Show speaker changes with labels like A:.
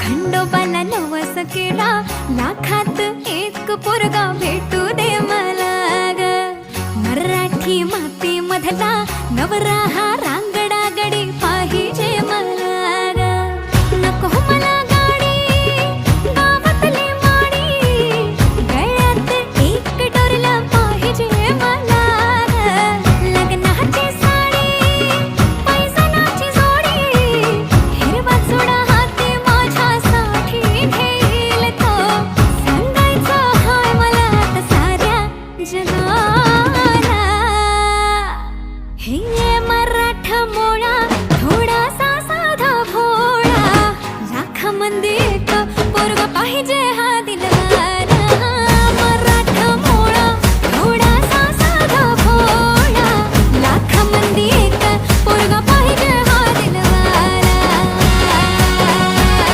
A: खंडोबाला नवस केला, लाखात एक पोरगा भेटू दे मला ग. मराठी माती मधला नवरा हा रांगडा गडी पाहिजे मला ग. नको मला गाडी गावातली माडी, गळ्यात एक डोरला पाहिजे मला ग. लग्नाची साडी पैसनाची जोडी, हिरवा चुडा हाती माझ्यासाठी घेईल तो. सांगायचं हाय मला आता साऱ्या जगाला, हे मराठा मोळा थोडासा साधा भोळा, लाखामध्ये एक पोरगा पाहिजे हा दिलवाला.